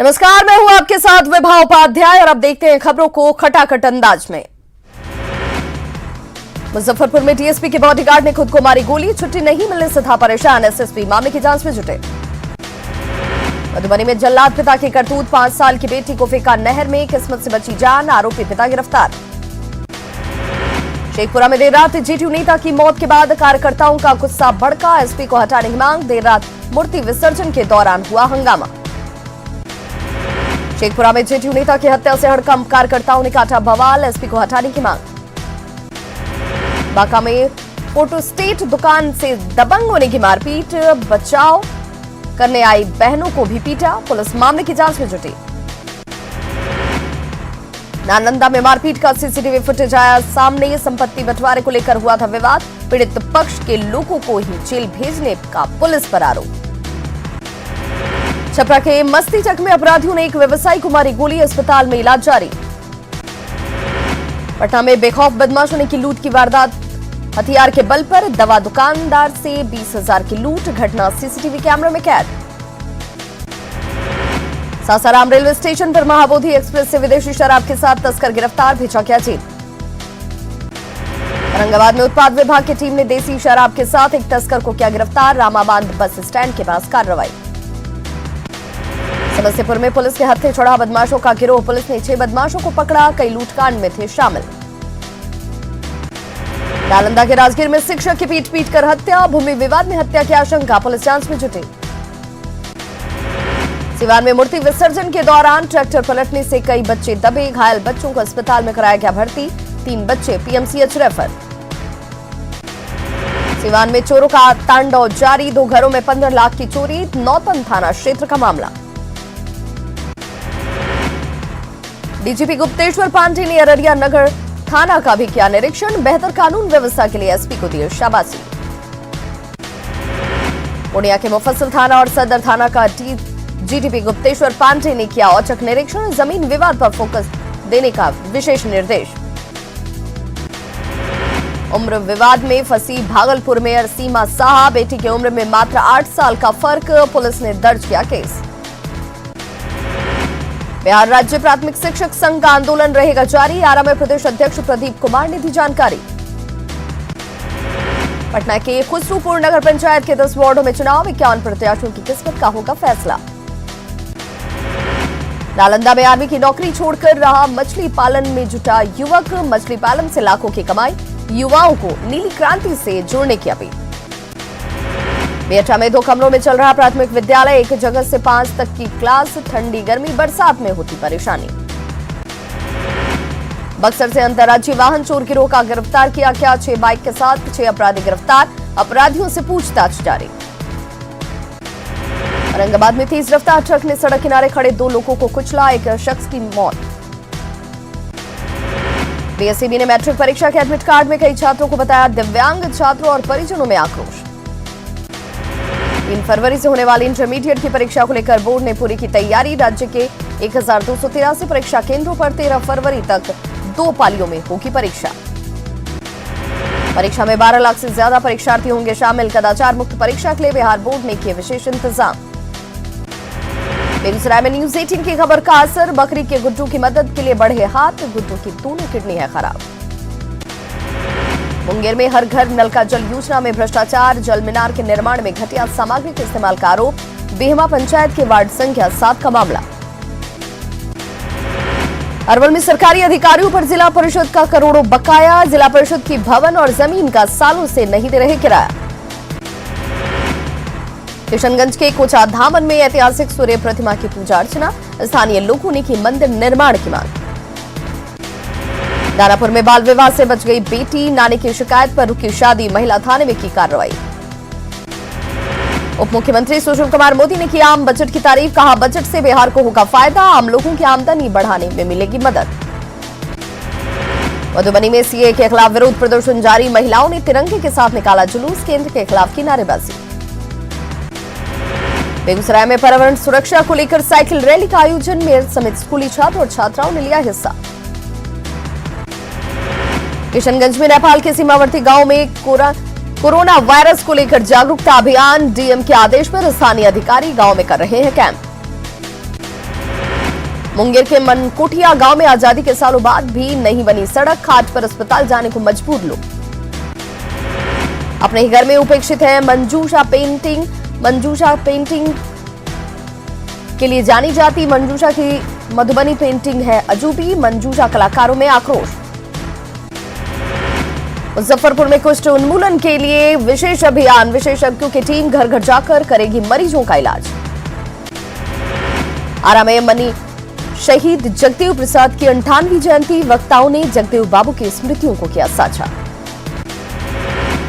नमस्कार, मैं हूं आपके साथ विभा उपाध्याय और अब देखते हैं खबरों को खटाखट अंदाज में। मुजफ्फरपुर में डीएसपी के बॉडीगार्ड ने खुद को मारी गोली, छुट्टी नहीं मिलने से था परेशान एसएसपी, मामले की जांच में जुटे। मधुबनी में जल्लाद पिता की करतूत, 5 साल की बेटी को फेंका नहर में, किस्मत से बची जान, आरोपी पिता गिरफ्तार। शेखपुरा में देर रात जेडीयू नेता की मौत के बाद कार्यकर्ताओं का गुस्सा भड़का, एसपी को हटाने की मांग, देर रात मूर्ति विसर्जन के दौरान हुआ हंगामा। शेखपुरा में जेडीयू नेता की हत्या से हड़कंप, कार्यकर्ताओं ने काटा बवाल, एसपी को हटाने की मांग। बांका में फोटोस्टेट दुकान से दबंग होने की मारपीट, बचाव करने आई बहनों को भी पीटा, पुलिस मामले की जांच में जुटी। नालंदा में मारपीट का सीसीटीवी फुटेज आया सामने, संपत्ति बंटवारे को लेकर हुआ था विवाद, पीड़ित पक्ष के लोगों को ही जेल भेजने का पुलिस पर आरोप। छपरा के मस्तीचक में अपराधियों ने एक व्यवसायी को मारी गोली, अस्पताल में इलाज जारी। पटना में बेखौफ बदमाशों ने की लूट की वारदात, हथियार के बल पर दवा दुकानदार से 20,000 की लूट, घटना सीसीटीवी कैमरे में कैद। सासाराम रेलवे स्टेशन पर महाबोधि एक्सप्रेस से विदेशी शराब के साथ तस्कर गिरफ्तार, भेजा गया जेल। औरंगाबाद में उत्पाद विभाग की टीम ने देसी शराब के साथ एक तस्कर को किया गिरफ्तार, रामाबांध बस स्टैंड के पास कार्रवाई। समस्तीपुर में पुलिस के हत्थे चढ़ा बदमाशों का गिरोह, पुलिस ने 6 बदमाशों को पकड़ा, कई लूटकांड में थे शामिल। नालंदा के राजगीर में शिक्षक की पीट कर हत्या, भूमि विवाद में हत्या की आशंका, पुलिस जांच में जुटी। सिवान में मूर्ति विसर्जन के दौरान ट्रैक्टर पलटने से कई बच्चे दबे, घायल बच्चों को अस्पताल में कराया गया भर्ती, 3 बच्चे पीएमसीएच रेफर। सिवान में चोरों का तांडव जारी, 2 घरों में 15 लाख की चोरी, नौतन थाना क्षेत्र का मामला। डीजीपी गुप्तेश्वर पांडे ने अररिया नगर थाना का भी किया निरीक्षण, बेहतर कानून व्यवस्था के लिए एसपी को दी शाबाशी। पूर्णिया के मुफस्सिल थाना और सदर थाना का डीजीपी गुप्तेश्वर पांडे ने किया औचक निरीक्षण, जमीन विवाद पर फोकस देने का विशेष निर्देश। उम्र विवाद में फंसी भागलपुर मेयर सीमा साहा, बेटी की उम्र में मात्र 8 साल का फर्क, पुलिस ने दर्ज किया केस। बिहार राज्य प्राथमिक शिक्षक संघ का आंदोलन रहेगा जारी, आरा में प्रदेश अध्यक्ष प्रदीप कुमार ने दी जानकारी। पटना के खुसरूपुर नगर पंचायत के 10 वार्डों में चुनाव, 51 प्रत्याशियों की किस्मत का होगा फैसला। नालंदा में आर्मी की नौकरी छोड़कर रहा मछली पालन में जुटा युवक, मछली पालन से लाखों की कमाई, युवाओं को नीली क्रांति से जोड़ने की अपील। बेटा में 2 कमरों में चल रहा प्राथमिक विद्यालय, एक जगह से 5 तक की क्लास, ठंडी गर्मी बरसात में होती परेशानी। बक्सर से अंतर्राज्यीय वाहन चोर गिरोह का गिरफ्तार किया गया, 6 बाइक के साथ 6 अपराधी गिरफ्तार, अपराधियों से पूछताछ जारी। औरंगाबाद में तेज रफ्तार ट्रक ने सड़क किनारे खड़े 2 लोगों को कुचला, एक शख्स की मौत। बीएसईबी ने मैट्रिक परीक्षा के एडमिट कार्ड में कई छात्रों को बताया दिव्यांग, छात्रों और परिजनों में आक्रोश। 3 फरवरी से होने वाली इंटरमीडिएट की परीक्षा को लेकर बोर्ड ने पूरी की तैयारी, राज्य के 1283 परीक्षा केंद्रों पर 13 फरवरी तक 2 पालियों में होगी परीक्षा। परीक्षा में 12 लाख से ज्यादा परीक्षार्थी होंगे शामिल, कदाचार मुक्त परीक्षा के लिए बिहार बोर्ड ने किए विशेष इंतजाम। बेगूसराय में न्यूज 18 की खबर का असर, बकरी के गुड्डू की मदद के लिए बढ़े हाथ, गुड्डू की दोनों किडनी है खराब। मुंगेर में हर घर नल का जल योजना में भ्रष्टाचार, जल मीनार के निर्माण में घटिया सामग्री के इस्तेमाल का आरोप, बेहमा पंचायत के वार्ड संख्या 7 का मामला। अरवल में सरकारी अधिकारियों पर जिला परिषद का करोड़ों बकाया, जिला परिषद की भवन और जमीन का सालों से नहीं दे रहे किराया। किशनगंज के कोचा धामन में ऐतिहासिक सूर्य प्रतिमा की पूजा अर्चना, स्थानीय लोगों ने की मंदिर निर्माण की मांग। दानापुर में बाल विवाह से बच गई बेटी, नानी की शिकायत पर रुकी शादी, महिला थाने में की कार्रवाई। उप मुख्यमंत्री सुशील कुमार मोदी ने की आम बजट की तारीफ, कहा बजट से बिहार को होगा फायदा, आम लोगों की आमदनी बढ़ाने में मिलेगी मदद। मधुबनी में सीए के खिलाफ विरोध प्रदर्शन जारी, महिलाओं ने तिरंगे के साथ निकाला जुलूस, केंद्र के खिलाफ की नारेबाजी। बेगूसराय में पर्यावरण सुरक्षा को लेकर साइकिल रैली का आयोजन, मेयर समेत स्कूली छात्र और छात्राओं ने लिया हिस्सा। किशनगंज में नेपाल के सीमावर्ती गांव में कोरोना वायरस को लेकर जागरूकता अभियान, डीएम के आदेश पर स्थानीय अधिकारी गांव में कर रहे हैं कैंप। मुंगेर के मनकोटिया गांव में आजादी के सालों बाद भी नहीं बनी सड़क, खाट पर अस्पताल जाने को मजबूर लोग। अपने ही घर में उपेक्षित है मंजूषा पेंटिंग के लिए जानी जाती मंजूषा की मधुबनी पेंटिंग है अजूबी, मंजूषा कलाकारों में आक्रोश। मुजफ्फरपुर में कुष्ठ उन्मूलन के लिए विशेष अभियान, विशेषज्ञों की टीम घर घर जाकर करेगी मरीजों का इलाज। आरा में मनी शहीद जगदेव प्रसाद की 98वीं जयंती, वक्ताओं ने जगदेव बाबू की स्मृतियों को किया साझा।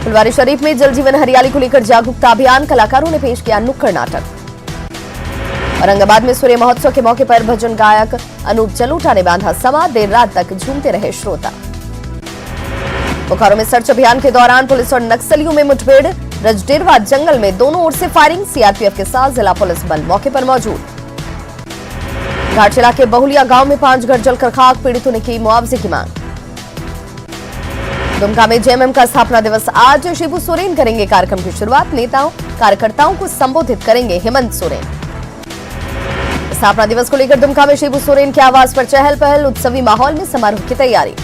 फुलवारी शरीफ में जल जीवन हरियाली को लेकर जागरूकता अभियान, कलाकारों ने पेश किया नुक्कड़ नाटक। औरंगाबाद में सूर्य महोत्सव के मौके पर भजन गायक अनूप जलोटा ने बांधा समा, देर रात तक झूमते रहे श्रोता। बोकारो में सर्च अभियान के दौरान पुलिस और नक्सलियों में मुठभेड़, रजडेरवा जंगल में दोनों ओर से फायरिंग, सीआरपीएफ के साथ जिला पुलिस बल मौके पर मौजूद। घाटशिला के बहुलिया गांव में 5 घर जलकर खाक, पीड़ितों ने की मुआवजे की मांग। दुमका में जेएमएम का स्थापना दिवस आज, शिबू सोरेन करेंगे कार्यक्रम की शुरुआत, नेताओं कार्यकर्ताओं को संबोधित करेंगे हेमंत सोरेन। स्थापना दिवस को लेकर दुमका में शिबू सोरेन के आवास पर चहल पहल, उत्सवी माहौल में समारोह की तैयारी।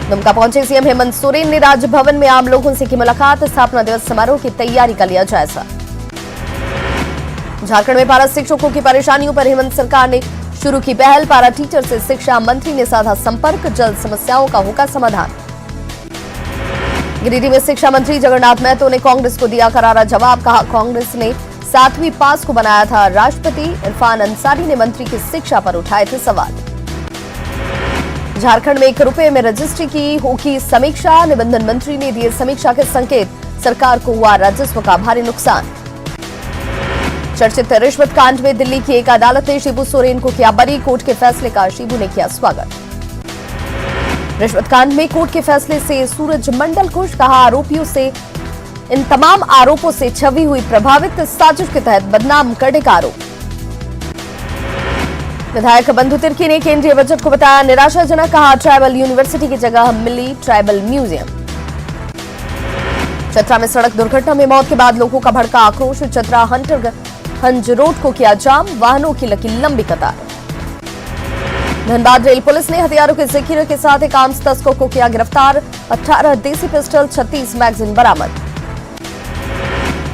दुमका पहुंचे सीएम हेमंत सोरेन ने राजभवन में आम लोगों से की मुलाकात, स्थापना दिवस समारोह की तैयारी का लिया जायजा। झारखंड में पारा शिक्षकों की परेशानियों पर हेमंत सरकार ने शुरू की पहल, पारा टीचर से शिक्षा मंत्री ने साधा संपर्क, जल्द समस्याओं का होगा समाधान। गिरिडीह में शिक्षा मंत्री जगन्नाथ महतो ने कांग्रेस को दिया करारा जवाब, कहा कांग्रेस ने 7वीं पास को बनाया था राष्ट्रपति, इरफान अंसारी ने मंत्री की शिक्षा पर उठाए थे सवाल। झारखंड में 1 रुपए में रजिस्ट्री की होगी समीक्षा, निबंधन मंत्री ने दिए समीक्षा के संकेत, सरकार को हुआ राजस्व का भारी नुकसान। चर्चित रिश्वत कांड में दिल्ली की एक अदालत ने शिबू सोरेन को किया बरी, कोर्ट के फैसले का शिबू ने किया स्वागत। रिश्वत कांड में कोर्ट के फैसले से सूरज मंडल खुश, कहा आरोपियों से इन तमाम आरोपों से छवि हुई प्रभावित, साजिश के तहत बदनाम करने का आरोप। विधायक बंधु तिर्की ने केंद्रीय बजट को बताया निराशाजनक, कहा ट्राइबल यूनिवर्सिटी की जगह मिली ट्राइबल म्यूजियम। चतरा में सड़क दुर्घटना में मौत के बाद लोगों का भड़का आक्रोश, चतरा हंज रोड को किया जाम, वाहनों की लगी लंबी कतार। धनबाद रेल पुलिस ने हथियारों के जखीरे के साथ एक आर्म्स तस्कर को किया गिरफ्तार, 18 देसी पिस्टल, 36 मैगजीन बरामद।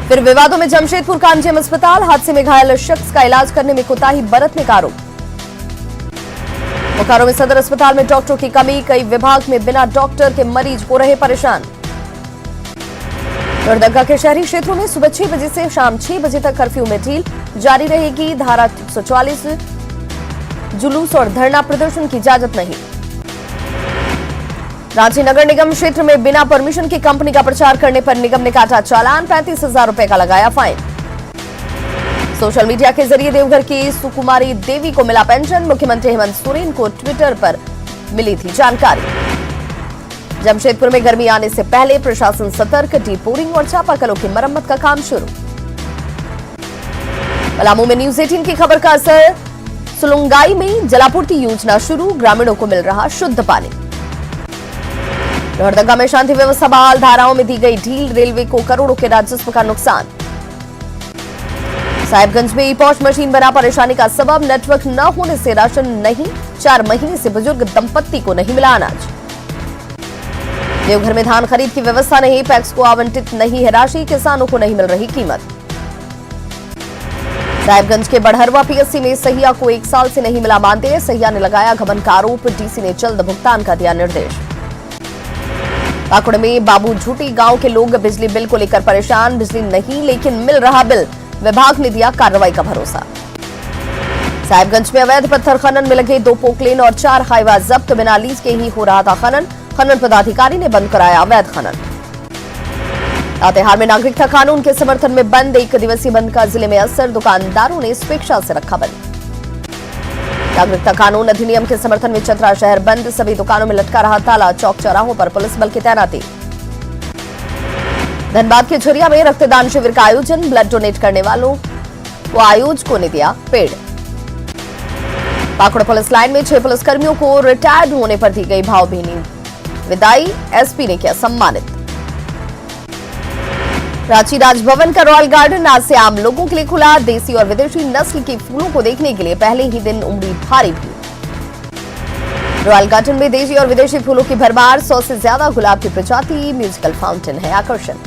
फिर विवादों में जमशेदपुर कांजीएम अस्पताल, हादसे में घायल शख्स का इलाज करने में कोताही बरतने का आरोप। बोकारो में सदर अस्पताल में डॉक्टरों की कमी, कई विभाग में बिना डॉक्टर के मरीज हो रहे परेशान। लोहरदगा के शहरी क्षेत्रों में सुबह 6 बजे से शाम 6 बजे तक कर्फ्यू में ढील जारी रहेगी, धारा 144, जुलूस और धरना प्रदर्शन की इजाजत नहीं। रांची नगर निगम क्षेत्र में बिना परमिशन की कंपनी का प्रचार करने पर निगम ने काटा चालान, 35,000 रुपए का लगाया फाइन। सोशल मीडिया के जरिए देवघर की सुकुमारी देवी को मिला पेंशन, मुख्यमंत्री हेमंत सोरेन को ट्विटर पर मिली थी जानकारी। जमशेदपुर में गर्मी आने से पहले प्रशासन सतर्क, डीपोरिंग और चापाकलों की मरम्मत का काम शुरू। पलामू में न्यूज 18 की खबर का असर, सुलंगाई में जलापूर्ति योजना शुरू, ग्रामीणों को मिल रहा शुद्ध पानी। लोहरदगा में शांति व्यवस्था बहाल, धाराओं में दी गई ढील, रेलवे को करोड़ों के राजस्व का नुकसान। साहिबगंज में ई-पॉश मशीन बना परेशानी का सबब, नेटवर्क न होने से राशन नहीं, 4 महीने से बुजुर्ग दंपत्ति को नहीं मिला अनाज। देवघर में धान खरीद की व्यवस्था नहीं, पैक्स को आवंटित नहीं है राशि, किसानों को नहीं मिल रही कीमत। साहिबगंज के बढ़हरवा पीएससी में सहिया को 1 साल से नहीं मिला मानदेय, सहिया ने लगाया गबन का आरोप, डीसी ने जल्द भुगतान का दिया निर्देश। पाकुड़ में बाबू झूटी गांव के लोग बिजली बिल को लेकर परेशान, बिजली नहीं लेकिन मिल रहा बिल, विभाग ने दिया कार्रवाई का भरोसा। साहिबगंज में अवैध पत्थर खनन में लगे 2 पोकलेन और 4 हाईवा जब्त, बिना लीज के ही हो रहा था खनन, खनन पदाधिकारी ने बंद कराया अवैध खनन। लातेहार में नागरिकता कानून के समर्थन में बंद, 1 दिवसीय बंद का जिले में असर, दुकानदारों ने स्वेच्छा से रखा बंद। नागरिकता कानून अधिनियम के समर्थन में चतरा शहर बंद, सभी दुकानों में लटका रहा ताला, चौक चौराहों पर पुलिस बल की तैनाती। धनबाद के झुरिया में रक्तदान शिविर का आयोजन, ब्लड डोनेट करने वालों को आयोजकों ने दिया पेड़। पाकुड़ पुलिस लाइन में 6 पुलिसकर्मियों को रिटायर्ड होने पर दी गई भावभीनी विदाई, एसपी ने किया सम्मानित। रांची राजभवन का रॉयल गार्डन आज से आम लोगों के लिए खुला। देसी और विदेशी नस्ल के फूलों को देखने के लिए पहले ही दिन उमड़ी भारी भीड़। रॉयल गार्डन में देसी और विदेशी फूलों की भरमार। 100 से ज्यादा गुलाब की प्रजाति, म्यूजिकल फाउंटेन है आकर्षण।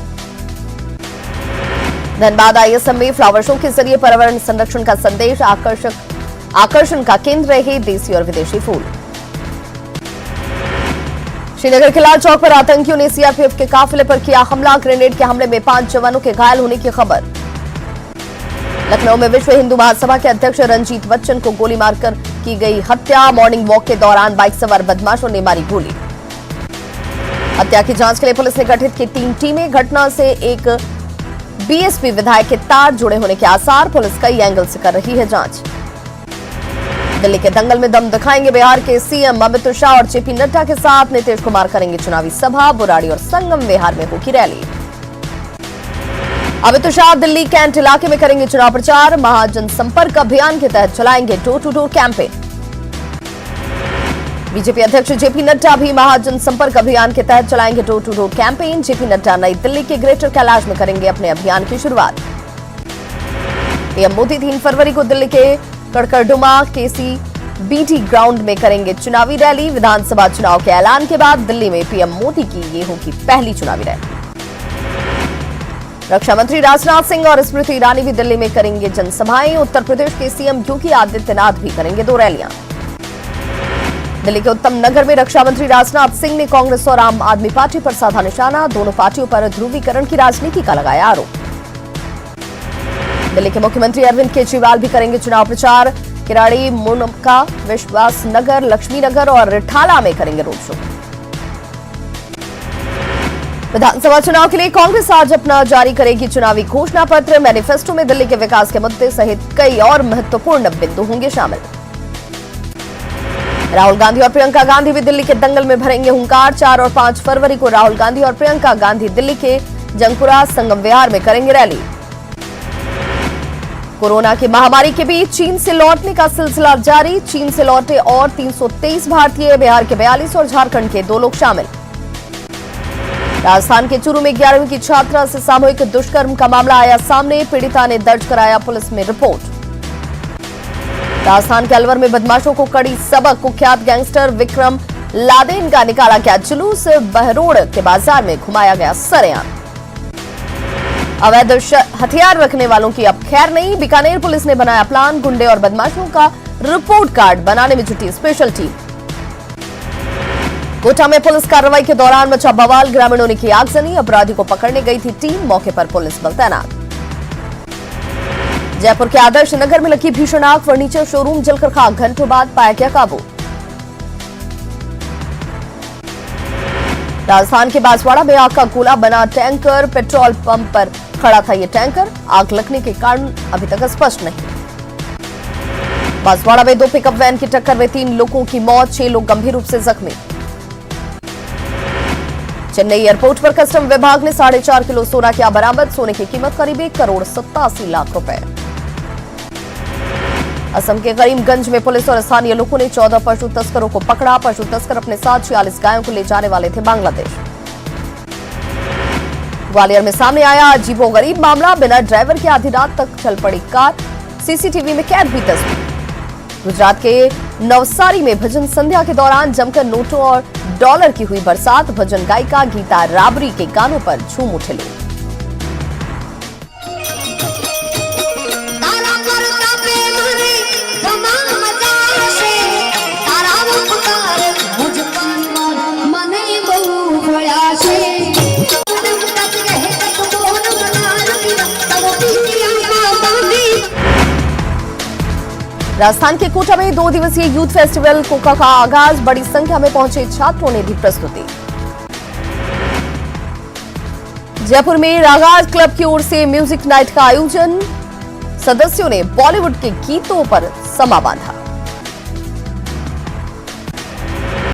धनबाद ISM में फ्लावर शो के जरिए पर्यावरण संरक्षण का संदेश। आकर्षण का केंद्र रहे देसी और विदेशी फूल। श्रीनगर के लाल चौक पर आतंकियों ने CRPF के काफिले पर किया हमला। ग्रेनेड के हमले में 5 जवानों के घायल होने की खबर। लखनऊ में विश्व हिंदू महासभा के अध्यक्ष रंजीत बच्चन को गोली मारकर की गई हत्या। मॉर्निंग वॉक के दौरान बाइक सवार बदमाशों ने मारी गोली। हत्या की जांच के लिए पुलिस ने गठित की 3 टीमें। घटना से एक BSP विधायक के तार जुड़े होने के आसार। पुलिस कई एंगल से कर रही है जांच। दिल्ली के दंगल में दम दिखाएंगे बिहार के CM अमित शाह और JP नड्डा के साथ नीतीश कुमार करेंगे चुनावी सभा। बुराड़ी और संगम विहार में होगी रैली। अमित शाह दिल्ली कैंट इलाके में करेंगे चुनाव प्रचार। महाजन संपर्क अभियान के तहत चलाएंगे door to door campaign. BJP अध्यक्ष JP नड्डा भी महाजन संपर्क अभियान के तहत चलाएंगे door to door campaign. JP Nadda New Delhi के ग्रेटर कैलाश में करेंगे अपने अभियान की शुरुआत। पीएम मोदी 3 फरवरी को दिल्ली के कड़कड़डुमा KCBD ग्राउंड में करेंगे चुनावी रैली। विधानसभा चुनाव के ऐलान के बाद दिल्ली में पीएम मोदी की ये होगी पहली चुनावी रैली। रक्षा मंत्री राजनाथ सिंह और स्मृति ईरानी भी दिल्ली में करेंगे जनसभाएं। उत्तर प्रदेश के CM योगी आदित्यनाथ भी करेंगे 2 रैलियां। दिल्ली के उत्तम नगर में रक्षा मंत्री राजनाथ सिंह ने कांग्रेस और आम आदमी पार्टी पर साधा निशाना। दोनों पार्टियों पर ध्रुवीकरण की राजनीति का लगाया आरोप। दिल्ली के मुख्यमंत्री अरविंद केजरीवाल भी करेंगे चुनाव प्रचार। किराड़ी, मुनका, विश्वास नगर, लक्ष्मी नगर और रिठाला में करेंगे रोड शो। विधानसभा चुनाव के लिए कांग्रेस आज अपना जारी करेगी चुनावी घोषणा पत्र। मैनिफेस्टो में दिल्ली के विकास के मुद्दे सहित कई और महत्वपूर्ण बिंदु होंगे शामिल। राहुल गांधी और प्रियंका गांधी भी दिल्ली के दंगल में भरेंगे हुंकार। 4 और 5 फरवरी को राहुल गांधी और प्रियंका गांधी दिल्ली के जंगपुरा संगम विहार में करेंगे रैली। कोरोना की महामारी के बीच चीन से लौटने का सिलसिला जारी। चीन से लौटे और 323 भारतीय, बिहार के 42 और झारखंड के 2 लोग शामिल। राजस्थान के चूरू में 11वीं की छात्रा से सामूहिक दुष्कर्म का मामला आया सामने। पीड़िता ने दर्ज कराया पुलिस में रिपोर्ट। राजस्थान के अलवर में बदमाशों को कड़ी सबक। कुख्यात गैंगस्टर विक्रम लादेन का निकाला गया जुलूस। बहरोड़ के बाजार में घुमाया गया सरेआम। अवैध हथियार रखने वालों की अब खैर नहीं। बीकानेर पुलिस ने बनाया प्लान। गुंडे और बदमाशों का रिपोर्ट कार्ड बनाने में जुटी स्पेशल टीम। कोटा में पुलिस कार्रवाई के दौरान मचा बवाल। ग्रामीणों ने की आगजनी। अपराधी को पकड़ने गई थी टीम। मौके पर पुलिस बल तैनात। जयपुर के आदर्श नगर में लगी भीषण आग। फर्नीचर शोरूम जलकर खाक। घंटों बाद पाया गया काबू। राजस्थान के बांसवाड़ा में आग का गोला बना टैंकर। पेट्रोल पंप पर खड़ा था ये टैंकर। आग लगने के कारण अभी तक स्पष्ट नहीं। बांसवाड़ा में 2 पिकअप वैन की टक्कर में 3 लोगों की मौत। 6 लोग गंभीर रूप से जख्मी। चेन्नई एयरपोर्ट पर कस्टम विभाग ने 4.5 किलो सोना किया बरामद। सोने की कीमत करीब 1,87,00,000 रुपए। असम के करीमगंज में पुलिस और स्थानीय लोगों ने 14 पशु तस्करों को पकड़ा। पशु तस्कर अपने साथ 46 गायों को ले जाने वाले थे बांग्लादेश। ग्वालियर में सामने आया अजीबोगरीब मामला। बिना ड्राइवर के आधी रात तक चल पड़ी कार। CCTV में कैद हुई तस्वीर। गुजरात के नवसारी में भजन संध्या के दौरान जमकर नोटों और डॉलर की हुई बरसात। भजन गायिका गीता राबरी के गानों पर झूम उठे लोग। राजस्थान के कोटा में 2 दिवसीय यूथ फेस्टिवल कोका का आगाज। बड़ी संख्या में पहुंचे छात्रों ने दी प्रस्तुति। जयपुर में रागाज क्लब की ओर से म्यूजिक नाइट का आयोजन। सदस्यों ने बॉलीवुड के गीतों पर समा बांधा।